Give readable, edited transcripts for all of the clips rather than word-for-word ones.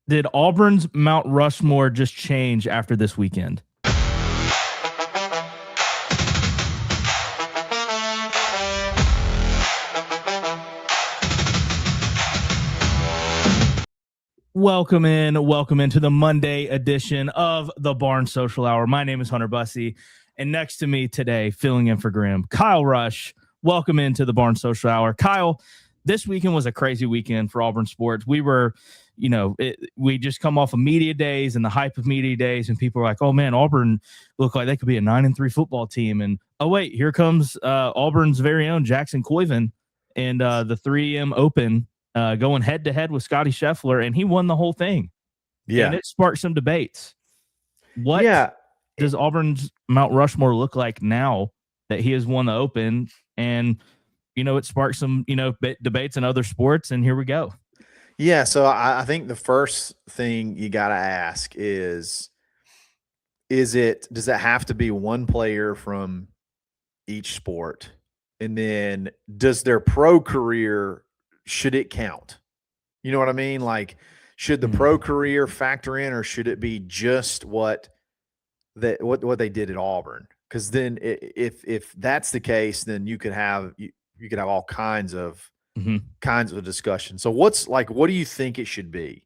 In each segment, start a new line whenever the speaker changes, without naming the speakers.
Did Auburn's Mount Rushmore just change after this weekend? Welcome into the Monday edition of the Barn Social Hour. My name is Hunter Bussey, and next to me today, filling in for Graham, Kyle Rush. Welcome into the Barn Social Hour. Kyle, this weekend was a crazy weekend for Auburn sports. We were, we just come off of media days and the hype of media days, and people are like, "Oh man, Auburn look like they could be a 9-3 football team." And oh wait, here comes Auburn's very own Jackson Coyven and the 3M Open. Going head to head with Scotty Scheffler, and he won the whole thing.
Yeah.
And it sparked some debates. What does Auburn's Mount Rushmore look like now that he has won the Open? And, it sparked some, debates in other sports, and here we go.
Yeah, so I think the first thing you got to ask is does it have to be one player from each sport? And then does their pro career, should it count? You know what I mean? Like, should the pro career factor in, or should it be just what they did at Auburn? Because then if that's the case, then you could have all kinds of discussion. So what do you think it should be?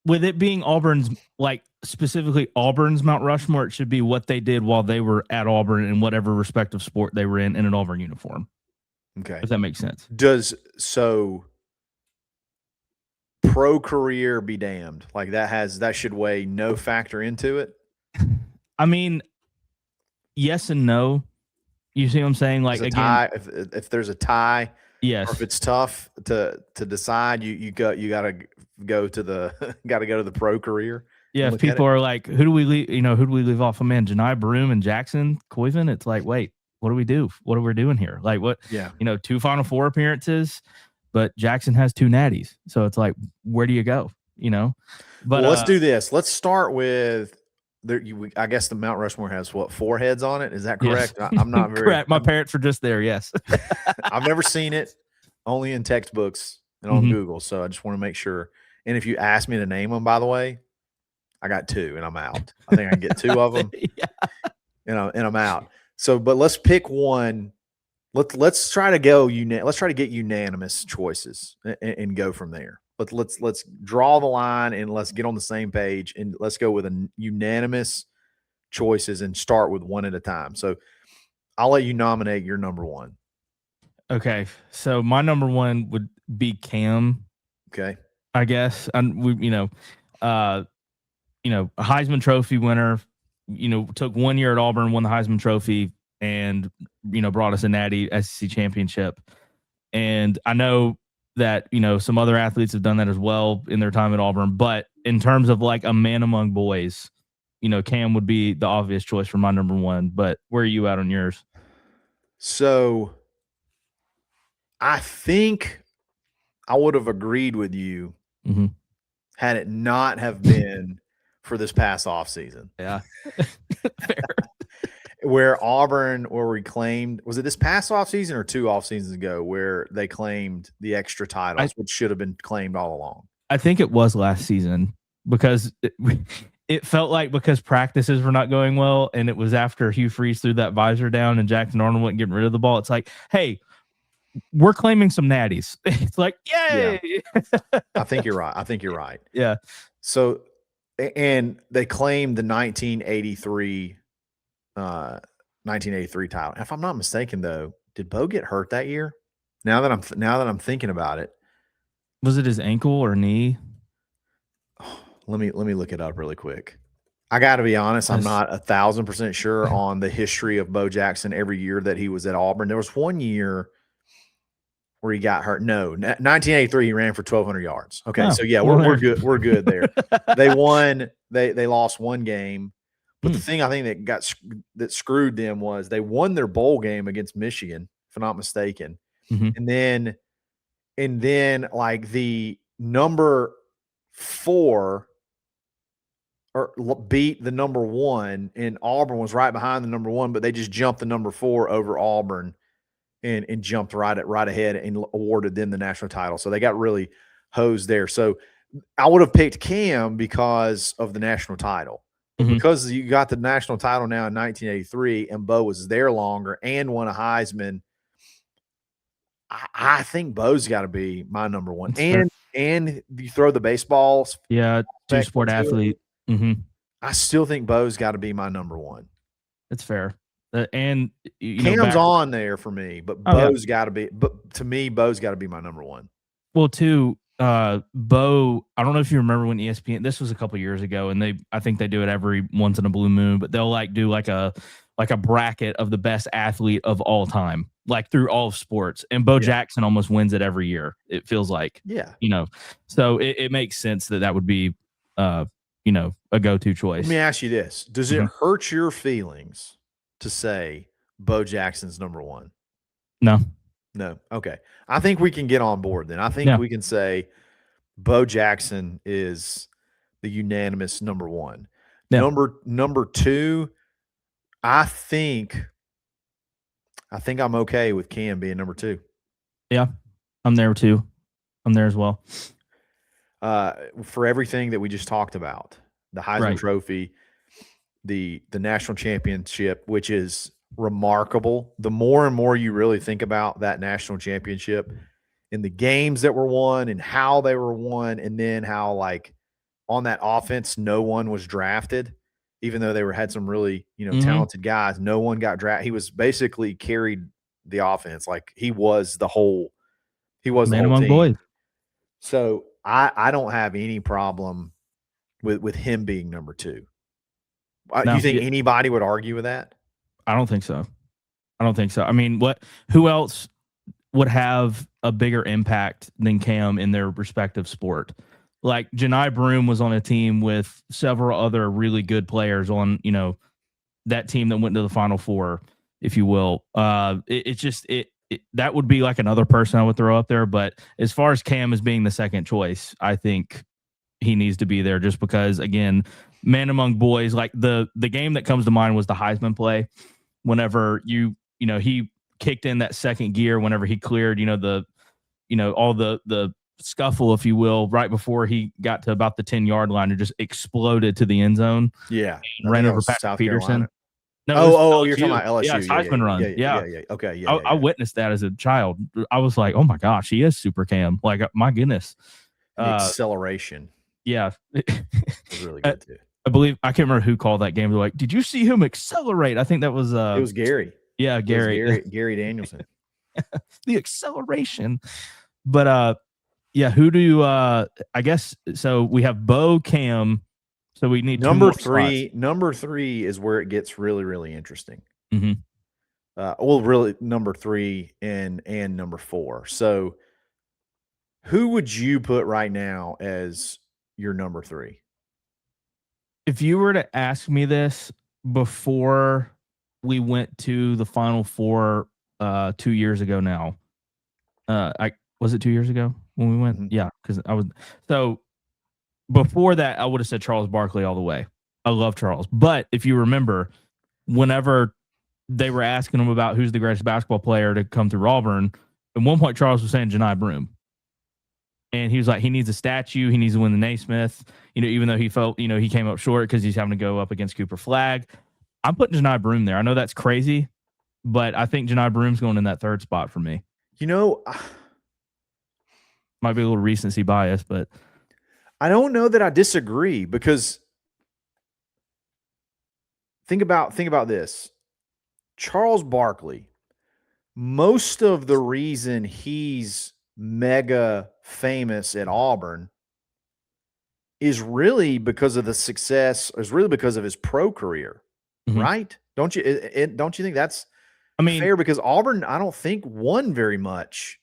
With it being Auburn's, like specifically Auburn's Mount Rushmore, it should be what they did while they were at Auburn in whatever respective sport they were in an Auburn uniform.
Okay.
If that makes sense.
Pro career be damned. Like that should weigh no factor into it.
I mean, yes and no. You see what I'm saying? Like, again,
tie, if there's a tie,
yes.
Or if it's tough to decide, you gotta go to the pro career.
Yeah, if people are like, who do we leave off? Man, Janai Broom and Jackson Coyven. It's like, wait, what do we do? What are we doing here? Like, what?
Yeah.
2 Final Four appearances, but Jackson has 2 natties. So it's like, where do you go? But
let's do this. Let's start with I guess the Mount Rushmore has 4 heads on it. Is that correct?
Yes.
I'm not very
correct. My parents were just there. Yes.
I've never seen it, only in textbooks and on Google. So I just want to make sure. And if you ask me to name them, by the way, I got 2 and I'm out. I think I can get 2 of them. Yeah. And I'm out. So, but let's pick one. Let's try to go. Let's try to get unanimous choices and go from there. But let's draw the line and let's get on the same page and let's go with a unanimous choices and start with one at a time. So I'll let you nominate your number 1.
Okay. So my number 1 would be Cam.
Okay.
I guess. And we, a Heisman Trophy winner, took 1 year at Auburn, won the Heisman Trophy, and, brought us a natty SEC championship. And I know that, some other athletes have done that as well in their time at Auburn. But in terms of like a man among boys, Cam would be the obvious choice for my number 1. But where are you at on yours?
So I think I would have agreed with you had it not have been for this past offseason.
Yeah.
Fair. Where Auburn were reclaimed, was it this past offseason or 2 off seasons ago where they claimed the extra titles, which should have been claimed all along?
I think it was last season because it felt like because practices were not going well, and it was after Hugh Freeze threw that visor down and Jackson Arnold went getting rid of the ball. It's like, hey, we're claiming some natties. It's like, yay!
Yeah. I think you're right.
Yeah.
So, and they claimed the 1983 title. If I'm not mistaken, though, did Bo get hurt that year? Now that I'm thinking about it,
was it his ankle or knee?
Let me look it up really quick. I got to be honest, I'm not 1,000% sure on the history of Bo Jackson every year that he was at Auburn. There was 1 year where he got hurt. No, 1983 he ran for 1,200 yards. Okay, so yeah, we're good. We're good there. They won. They lost 1 game. But the thing I think that screwed them was they won their bowl game against Michigan, if I'm not mistaken. And then like the number 4 or beat the number 1, and Auburn was right behind the number 1, but they just jumped the number 4 over Auburn and jumped right ahead and awarded them the national title. So they got really hose there. So I would have picked Cam because of the national title. But because you got the national title now in 1983 and Bo was there longer and won a Heisman, I think Bo's got to be my number one. And you throw the baseballs.
Yeah, two-sport athlete.
I still think Bo's got to be my number one.
That's fair. And
Cam's on there for me, but Bo's got to be. But to me, Bo's got to be my number one.
Well, too, Bo. I don't know if you remember when ESPN. This was a couple years ago, and I think they do it every once in a blue moon. But they'll do like a bracket of the best athlete of all time, like through all of sports. And Bo Jackson almost wins it every year. It feels like, So it makes sense that would be, a go-to choice.
Let me ask you this: does it hurt your feelings to say Bo Jackson's number one?
No.
Okay. I think we can get on board then. I think we can say Bo Jackson is the unanimous number one. Yeah. Number two, I think I'm okay with Cam being number two.
Yeah, I'm there too. I'm there as well.
For everything that we just talked about, the Heisman Trophy, the national championship, which is remarkable. The more and more you really think about that national championship and the games that were won and how they were won, and then how, like, on that offense, no one was drafted, even though they had some really, talented guys. No one got drafted. He was basically carried the offense. Like, he was the whole
man among boys.
So I don't have any problem with him being number two. Do you think anybody would argue with that?
I don't think so. I mean, who else would have a bigger impact than Cam in their respective sport? Like, Janai Broome was on a team with several other really good players on, that team that went to the Final Four, if you will. That would be like another person I would throw up there. But as far as Cam as being the second choice, I think he needs to be there just because, again, man among boys. Like, the game that comes to mind was the Heisman play. Whenever he kicked in that second gear, whenever he cleared, all the scuffle, if you will, right before he got to about the 10-yard line and just exploded to the end zone.
Yeah.
Ran over Patrick Peterson.
Carolina.
No,
you're talking about LSU.
Yeah, Heisman run.
Yeah. Okay. Yeah.
I witnessed that as a child. I was like, oh my gosh, he is super Cam. Like, my goodness.
Acceleration.
Yeah.
It was really good too.
I believe, I can't remember who called that game. They're like, did you see him accelerate? I think that was
it was Gary.
Yeah, Gary.
Gary Danielson.
The acceleration. But who do I guess so we have Bo, Cam. So we need
number three. Spots. Number three is where it gets really, really interesting. Really number three and number four. So who would you put right now as your number three?
If you were to ask me this before we went to the Final Four 2 years ago now, was it 2 years ago when we went? Yeah, because before that, I would have said Charles Barkley all the way. I love Charles. But if you remember, whenever they were asking him about who's the greatest basketball player to come through Auburn, at one point Charles was saying Janai Broome. And he was like, he needs a statue. He needs to win the Naismith, even though he felt, he came up short because he's having to go up against Cooper Flagg. I'm putting Janai Broome there. I know that's crazy, but I think Janai Broome's going in that third spot for me. Might be a little recency bias, but
I don't know that I disagree, because think about this. Charles Barkley, most of the reason he's mega famous at Auburn is really because of the success, is really because of his pro career, right? Don't you think that's fair? Because Auburn, I don't think, won very much,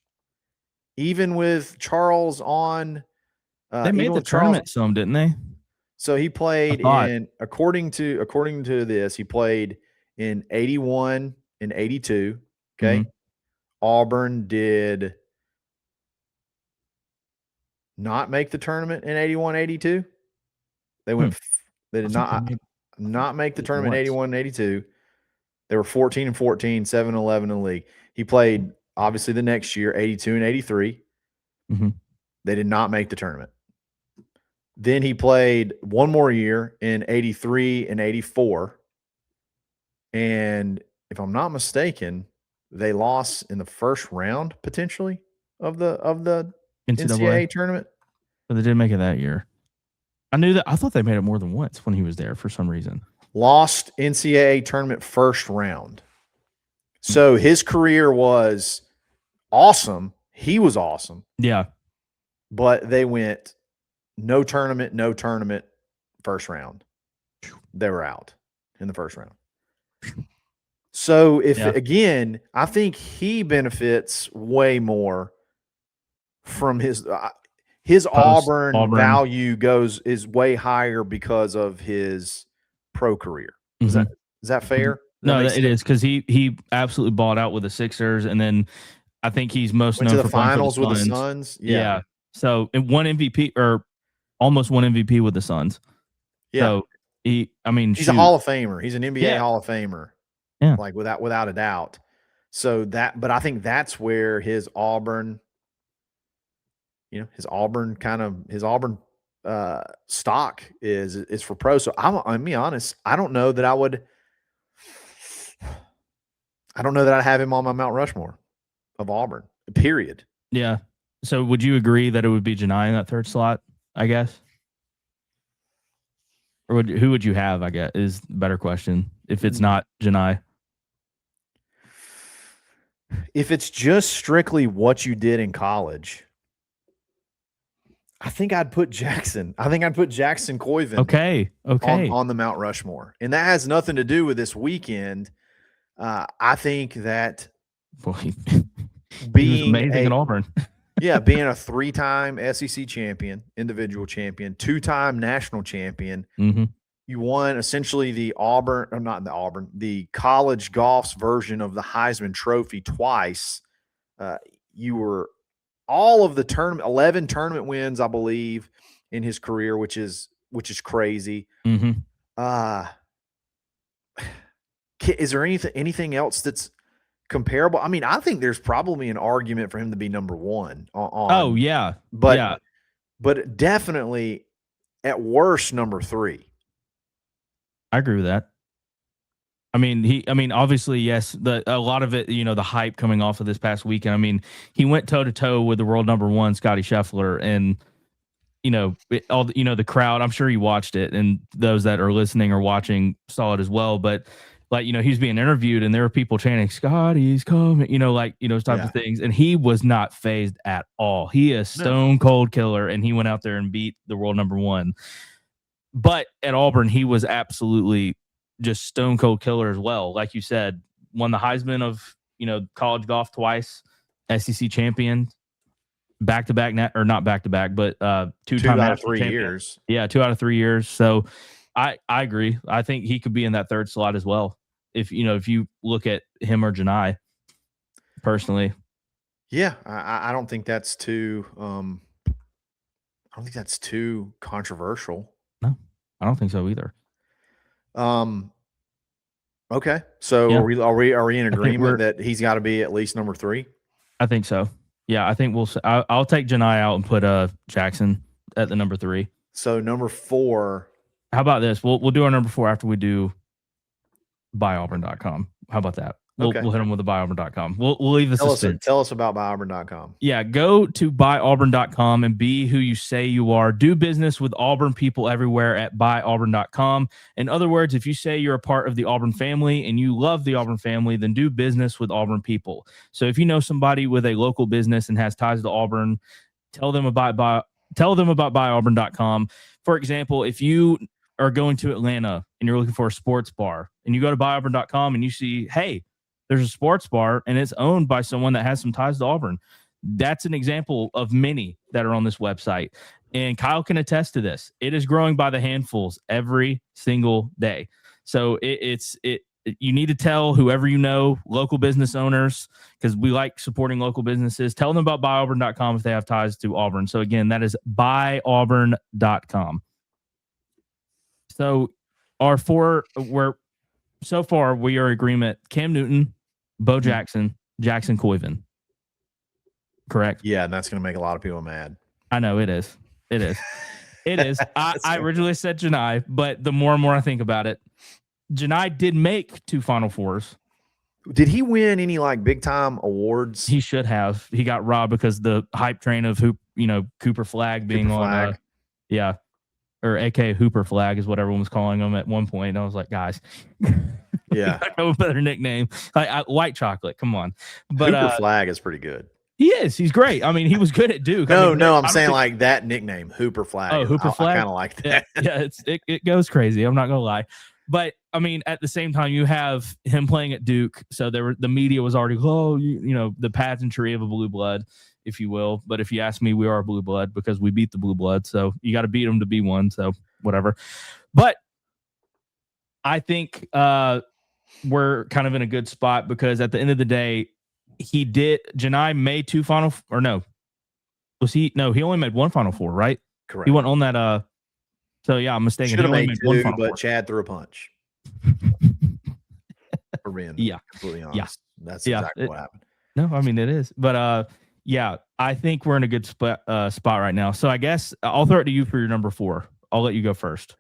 even with Charles on.
They made the tournament some, didn't they?
So he played in, according to this, he played in 81 and 82. Okay. Auburn did not make the tournament in 81, 82. They did not make the tournament in 81 and 82. They were 14 and 14, 7 and 11 in the league. He played, obviously, the next year, 82 and 83. They did not make the tournament. Then he played one more year in 83 and 84. And if I'm not mistaken, they lost in the first round potentially of the NCAA tournament.
But they didn't make it that year. I knew that. I thought they made it more than once when he was there for some reason.
Lost NCAA tournament first round. So his career was awesome. He was awesome.
Yeah.
But they went no tournament, first round. They were out in the first round. So again, I think he benefits way more from his Auburn value is way higher because of his pro career. Is that fair?
No, it is, because he absolutely balled out with the Sixers, and then I think he's most known
to
for
the finals with the Suns.
Yeah. So and one MVP or almost one MVP with the Suns. Yeah. So he's
a Hall of Famer. He's an NBA Hall of Famer.
Yeah.
Like without a doubt. So but I think that's where his Auburn stock is for pro. So I'm be honest, I don't know that I'd have him on my Mount Rushmore of Auburn, period.
Yeah. So would you agree that it would be Janai in that third slot, I guess? Or who would you have, I guess, is the better question, if it's not Janai?
If it's just strictly what you did in college, I think I'd put Jackson. I think I'd put Jackson Coyven.
Okay.
On the Mount Rushmore. And that has nothing to do with this weekend. I think that
being amazing in Auburn.
Being a 3-time SEC champion, individual champion, 2-time national champion.
Mm-hmm.
You won essentially the college golf's version of the Heisman Trophy twice. You were all of the 11 tournament wins, I believe, in his career, which is crazy.
Mm-hmm.
Is there anything else that's comparable? I mean, I think there's probably an argument for him to be number one. But definitely at worst number 3.
I agree with that. I mean, obviously, yes, a lot of it, the hype coming off of this past weekend. I mean, he went toe to toe with the world number 1, Scotty Scheffler, and the crowd. I'm sure you watched it, and those that are listening or watching saw it as well. But he was being interviewed, and there were people chanting, "Scotty's coming," type of things, and he was not phased at all. He is stone cold killer, and he went out there and beat the world number 1. But at Auburn, he was absolutely just stone cold killer as well. Like you said, won the Heisman of, college golf twice, SEC champion, back-to-back, not back-to-back, but 2-time
2 out of 3
champion.
years.
Yeah, 2 out of 3 years. So I agree. I think he could be in that third slot as well. If you look at him or Janai, personally.
Yeah, I don't think that's too controversial.
No, I don't think so either.
Okay. So are we in agreement that he's got to be at least number 3?
I think so. Yeah, I think I'll take Janai out and put Jackson at the number 3.
So number 4.
How about this? We'll do our number 4 after we do buyauburn.com. How about that? We'll hit them with the buyauburn.com. We'll leave the suspense.
Tell us about buyauburn.com.
Yeah, go to buyauburn.com and be who you say you are. Do business with Auburn people everywhere at buyauburn.com. In other words, if you say you're a part of the Auburn family and you love the Auburn family, then do business with Auburn people. So if you know somebody with a local business and has ties to Auburn, tell them about buyauburn.com. For example, if you are going to Atlanta and you're looking for a sports bar and you go to buyauburn.com and you see, hey, there's a sports bar and it's owned by someone that has some ties to Auburn. That's an example of many that are on this website. And Kyle can attest to this. It is growing by the handfuls every single day. So you need to tell whoever you know, local business owners, because we like supporting local businesses. Tell them about buyauburn.com if they have ties to Auburn. So again, that is buyauburn.com. So so far we are in agreement. Cam Newton, Bo Jackson, Jackson Coyven. Correct?
Yeah, and that's going to make a lot of people mad.
I know it is. It is. It is. I originally said Janai, but the more and more I think about it, Janai did make 2 Final Fours.
Did he win any like big time awards?
He should have. He got robbed because the hype train of Cooper Flag being on yeah. Or aka Hooper Flag is what everyone was calling him at one point. And I was like, guys,
yeah,
no better nickname. Like White Chocolate. Come on. But
Hooper Flag is pretty good.
He is. He's great. I mean, he was good at Duke.
I'm saying like that nickname, Hooper Flag.
Oh, Hooper Flag.
I kind of like that.
Yeah, it goes crazy. I'm not gonna lie. But I mean, at the same time, you have him playing at Duke, so the media was already, the pageantry of a blue blood, if you will. But if you ask me, we are a blue blood because we beat the blue blood. So you got to beat them to be one. So whatever. But I think we're kind of in a good spot because at the end of the day, Janai made 2 Final, or no, was he? No, he only made 1 Final Four, right?
Correct.
He went on that. So yeah, I'm mistaken.
Should have made 2, but Chad threw a punch.
Yeah,
completely honest.
Yeah.
That's exactly what happened.
No, I mean it is, but yeah, I think we're in a good spot right now. So I guess I'll throw it to you for your number 4. I'll let you go first.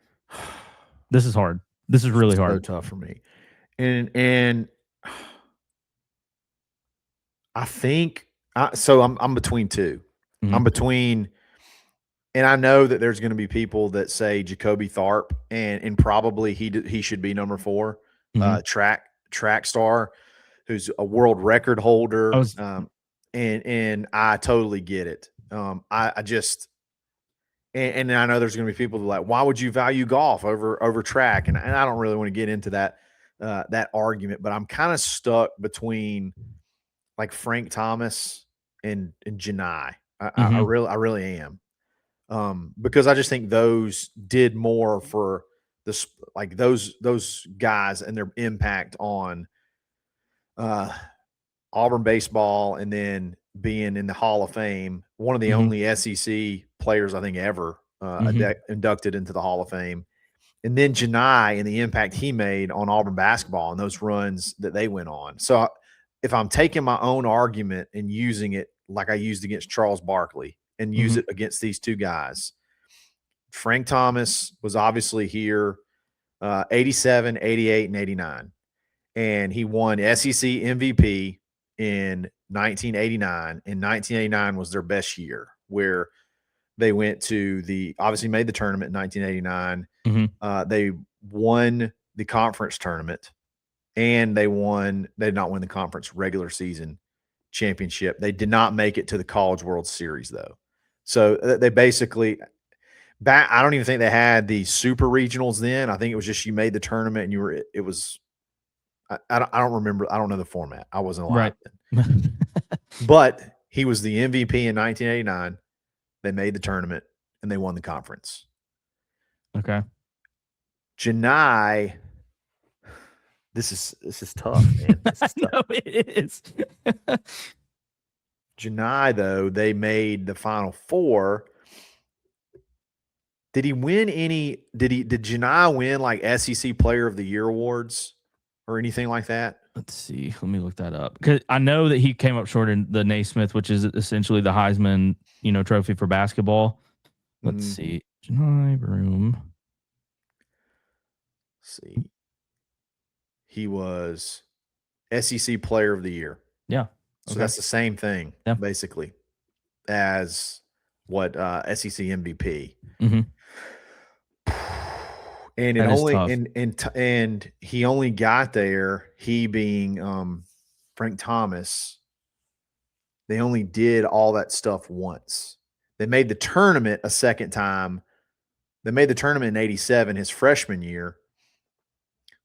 This is hard. This is really hard.
So tough for me, and I think I'm between 2.
Mm-hmm.
I'm between. And I know that there's going to be people that say Jacoby Tharp, and probably he should be number 4, track star, who's a world record holder. And I totally get it. I just and I know there's going to be people that are like, why would you value golf over track? And I don't really want to get into that argument, but I'm kind of stuck between like Frank Thomas and Janai. I really am. Because I just think those did more for this, like those guys and their impact on Auburn baseball, and then being in the Hall of Fame, one of the only SEC players I think ever inducted into the Hall of Fame, and then Janai and the impact he made on Auburn basketball and those runs that they went on. So if I'm taking my own argument and using it like I used against Charles Barkley, and use it against these 2 guys. Frank Thomas was obviously here 87, 88, and 89. And he won SEC MVP in 1989. And 1989 was their best year, where they went to obviously made the tournament in 1989. They won the conference tournament, and they did not win the conference regular season championship. They did not make it to the College World Series, though. So they basically I don't even think they had the super regionals then. I think it was just you made the tournament and I don't remember. I don't know the format. I wasn't alive then. But he was the MVP in 1989. They made the tournament and they won the conference.
Okay.
Janai, this is tough, man. This is tough.
No, it is.
Janai, though, they made the Final Four. Did he win any? Did Janai win like SEC Player of the Year awards or anything like that?
Let's see. Let me look that up, because I know that he came up short in the Naismith, which is essentially the Heisman, trophy for basketball. Let's see. Janai Broom.
See. He was SEC Player of the Year.
Yeah.
So that's the same thing, basically, as what SEC MVP. And and he only got there, he being Frank Thomas, they only did all that stuff once. They made the tournament a second time. They made the tournament in 87, his freshman year,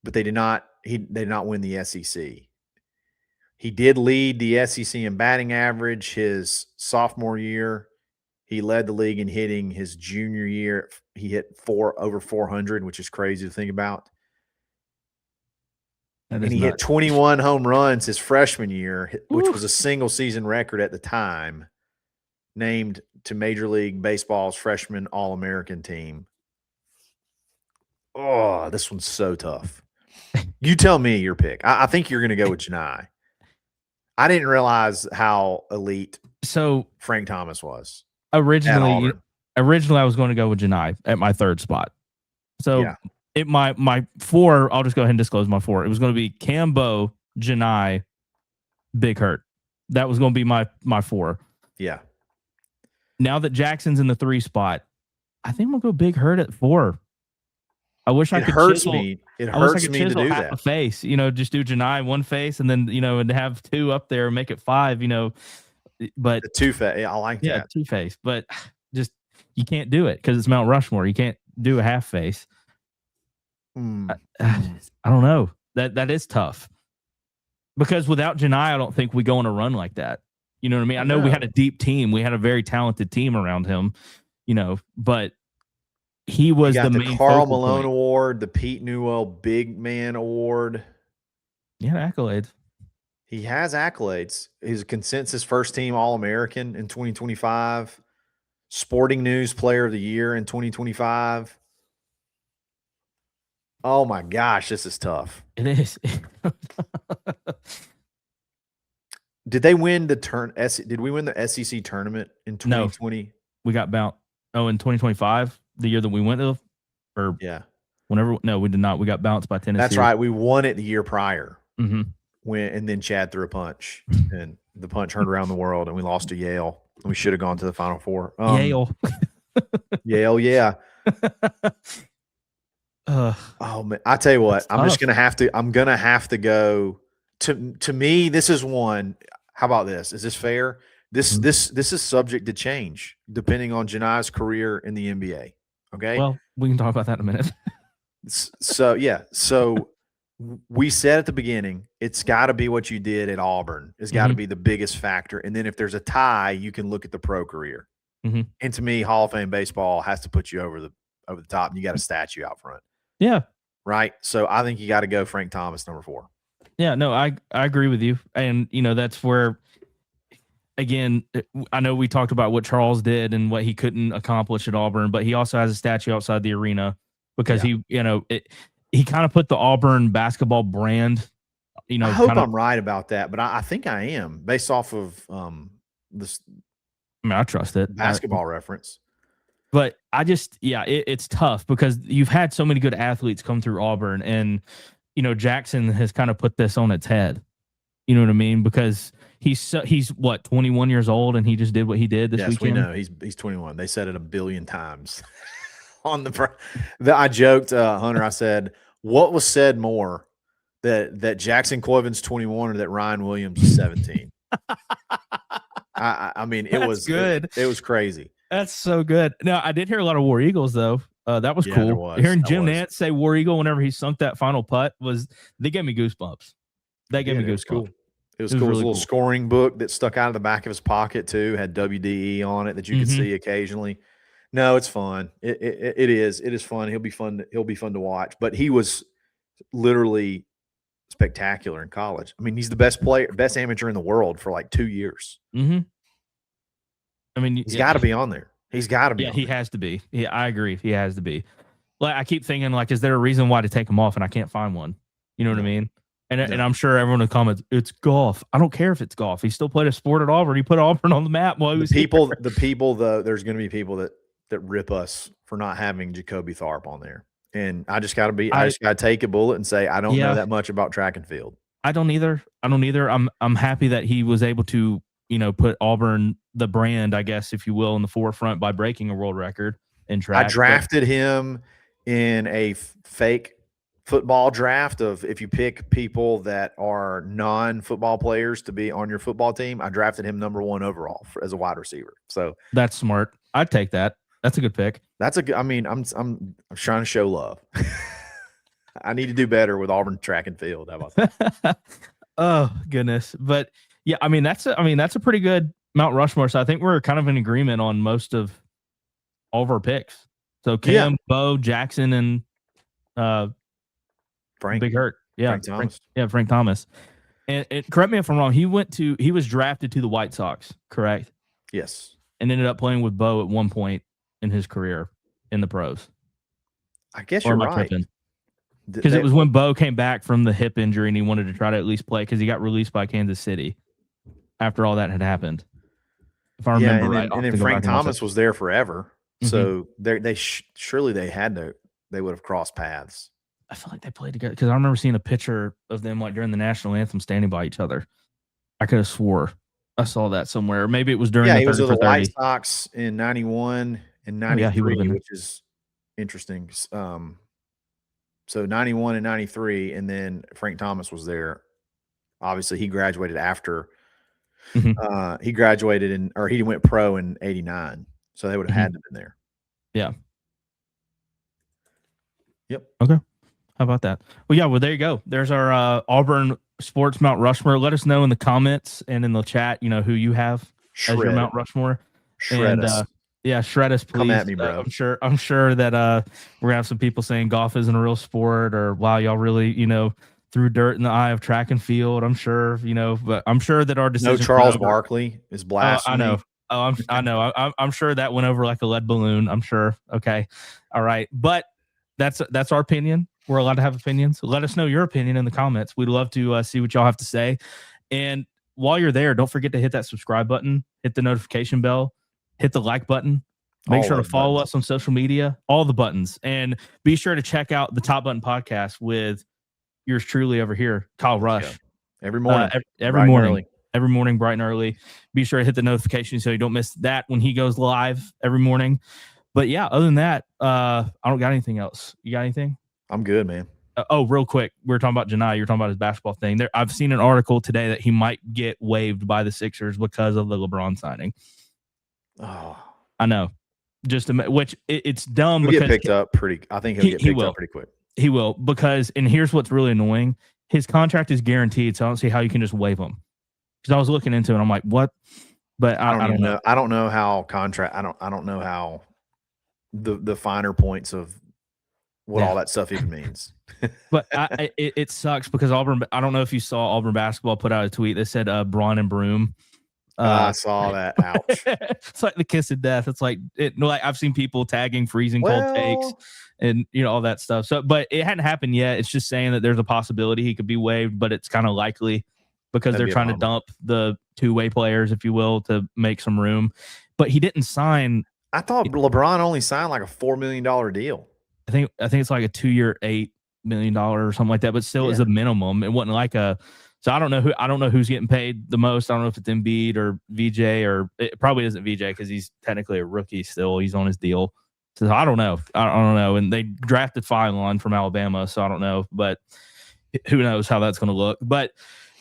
but they did not win the SEC. He did lead the SEC in batting average his sophomore year. He led the league in hitting his junior year. He hit over 400, which is crazy to think about. And he hit 21 home runs his freshman year, which was a single season record at the time, named to Major League Baseball's freshman All-American team. Oh, this one's so tough. You tell me your pick. I think you're going to go with Janai. I didn't realize how elite Frank Thomas was.
originally I was going to go with Janai at my third spot. So my 4, I'll just go ahead and disclose my 4. It was going to be Cambo, Janai, Big Hurt. That was going to be my 4.
Yeah.
Now that Jackson's in the 3 spot, I think we'll go Big Hurt at 4. I wish I could
hurts
chisel,
me. It hurts me to do
half
that.
A face, just do Janai one face and then, and have 2 up there and make it 5, but
the 2 face. I like that.
Yeah, 2 face, but just you can't do it because it's Mount Rushmore. You can't do a half face. I don't know. That is tough because without Janai, I don't think we go on a run like that. You know what I mean? I know we had a deep team. We had a very talented team around him, but he was the main
Carl Malone Award, the Pete Newell Big Man Award.
Yeah, accolades.
He has accolades. He's a consensus first team All-American in 2025, Sporting News Player of the Year in 2025. Oh my gosh, this is tough.
It is.
Did they win the Did we win the SEC tournament in 2020?
No, we got bounced. Oh, in 2025, the year that we went to, or whenever. No, we did not. We got bounced by Tennessee.
That's right. We won it the year prior.
Mm-hmm.
And then Chad threw a punch, and the punch heard around the world, and we lost to Yale. We should have gone to the Final Four.
Yale,
yeah. Oh man, I tell you what, I'm gonna have to go. To me, this is one. How about this? Is this fair? This is subject to change depending on Janai's career in the NBA. Okay.
Well, we can talk about that in a minute.
So we said at the beginning, it's got to be what you did at Auburn. It's got to be the biggest factor. And then if there's a tie, you can look at the pro career. And to me, Hall of Fame baseball has to put you over the top, and you got a statue out front.
Yeah.
Right. So I think you got to go Frank Thomas, number 4.
Yeah, no, I agree with you. And, that's where, again, I know we talked about what Charles did and what he couldn't accomplish at Auburn, but he also has a statue outside the arena because he kind of put the Auburn basketball brand,
I hope I'm right about that, but I think I am based off of this.
I mean, I trust it.
Basketball Reference.
But I just, it's tough because you've had so many good athletes come through Auburn, and, Jackson has kind of put this on its head. You know what I mean? Because he's what, 21 years old, and he just did what he did this weekend.
We know he's 21. They said it a billion times on I joked, Hunter. I said, what was said more, that Jackson Coivin's 21 or that Ryan Williams is 17? I mean, it was good. It was crazy.
That's so good. Now, I did hear a lot of War Eagles though. That was cool. Hearing Jim Nantz say War Eagle whenever he sunk that final putt they gave me goosebumps. They gave me goosebumps.
Cool. It was cool. Really, it was a little scoring book that stuck out of the back of his pocket too. Had WDE on it that you could see occasionally. No, it's fun. It is. It is fun. He'll be fun to watch. But he was literally spectacular in college. I mean, he's the best amateur in the world for like 2 years. I mean, he's got to be on there. He's got to be.
Yeah, he has to be. Yeah, I agree. He has to be. Like, I keep thinking, like, is there a reason why to take him off? And I can't find one. You know what I mean? And I'm sure everyone in the comments, it's golf. I don't care if it's golf. He still played a sport at Auburn. He put Auburn on the map while he was
there's going to be people that rip us for not having Jacoby Tharp on there. And I just got to take a bullet and say, I don't know that much about track and field.
I don't either. I'm happy that he was able to, put Auburn, the brand, I guess, if you will, in the forefront by breaking a world record in track.
I drafted him in a fake football draft of if you pick people that are non-football players to be on your football team. I drafted him number 1 overall as a wide receiver. So
that's smart. I'd take that. That's a good pick.
That's a good. I mean, I'm trying to show love. I need to do better with Auburn track and field. How about that?
Oh goodness. But yeah, I mean, that's a pretty good Mount Rushmore. So I think we're kind of in agreement on most of all of our picks. So Cam, Bo, Jackson, and
Frank
Big Hurt. Yeah.
Frank Thomas.
Frank Thomas. And correct me if I'm wrong. He was drafted to the White Sox, correct?
Yes.
And ended up playing with Bo at one point in his career in the pros.
I guess you're right.
Because it was when Bo came back from the hip injury and he wanted to try to at least play because he got released by Kansas City after all that had happened. if I remember
and
right.
then, and then Frank Thomas was there forever. So surely they would have crossed paths.
I feel like they played together because I remember seeing a picture of them like during the national anthem standing by each other. I could have swore I saw that somewhere. Maybe it was during the
he was
30
with
for
the
30.
White Sox in 91 and
Oh, yeah, he would've
93,
been.
which is interesting. So 91 and 93, and then Frank Thomas was there. Obviously, he graduated after. He graduated he went pro in 89. So they would have had to have been there.
Yeah.
Yep.
Okay. How about that? Well, yeah. Well, there you go. There's our Auburn Sports Mount Rushmore. Let us know in the comments and in the chat, who you have as your Mount Rushmore.
Shred us.
Yeah, shred us, please.
Come at me, bro.
I'm sure that we're gonna have some people saying golf isn't a real sport, or wow, y'all really, threw dirt in the eye of track and field. I'm sure, but I'm sure that our decision.
No, Charles Barkley is blasphemy.
I know. Oh, I know. I'm sure that went over like a lead balloon. I'm sure. Okay. All right. But that's our opinion. We're allowed to have opinions. So let us know your opinion in the comments. We'd love to see what y'all have to say. And while you're there, don't forget to hit that subscribe button, hit the notification bell, hit the like button. Make sure to follow us on social media, all the buttons. And be sure to check out the Top Button Podcast with yours truly over here, Kyle Rush.
Yeah. Every morning.
Every morning. Every morning, bright and early. Be sure to hit the notification so you don't miss that when he goes live every morning. But yeah, other than that, I don't got anything else. You got anything?
I'm good, man.
Real quick. We were talking about Janai. You're talking about his basketball thing. I've seen an article today that he might get waived by the Sixers because of the LeBron signing.
Oh,
I know. It's dumb.
He'll
because
get picked up pretty. I think he'll get picked up pretty quick.
He will, and here's what's really annoying. His contract is guaranteed, so I don't see how you can just waive him. Because I was looking into it, I'm like, what? But I don't know.
I don't know how contract. I don't know how the finer points of what all that stuff even means.
But it sucks because Auburn. I don't know if you saw Auburn basketball put out a tweet that said Braun and Broom.
I saw that. Ouch!
It's like the kiss of death. It's like I've seen people tagging freezing cold takes and all that stuff. So, but it hadn't happened yet. It's just saying that there's a possibility he could be waived, but it's kind of likely because they're trying to dump the two-way players, if you will, to make some room. But he didn't sign.
I thought LeBron only signed like a $4 million deal.
I think it's like a 2-year, $8 million or something like that. But still, is a minimum. It wasn't like a. So I don't know who's getting paid the most. I don't know if it's Embiid or VJ, or it probably isn't VJ because he's technically a rookie still. He's on his deal. So I don't know. I don't know. And they drafted Phylon from Alabama, so I don't know. But who knows how that's going to look. But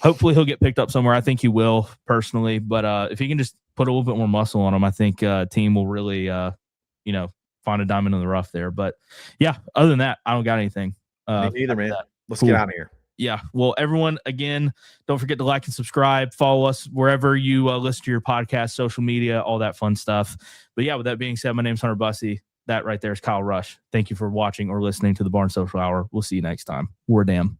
hopefully he'll get picked up somewhere. I think he will personally. But if he can just put a little bit more muscle on him, I think team will really, find a diamond in the rough there. But yeah, other than that, I don't got anything.
Me neither, man. Let's get out of here.
Yeah. Well, everyone, again, don't forget to like and subscribe. Follow us wherever you listen to your podcast, social media, all that fun stuff. But yeah, with that being said, my name's Hunter Bussey. That right there is Kyle Rush. Thank you for watching or listening to the Barn Social Hour. We'll see you next time. We're damn.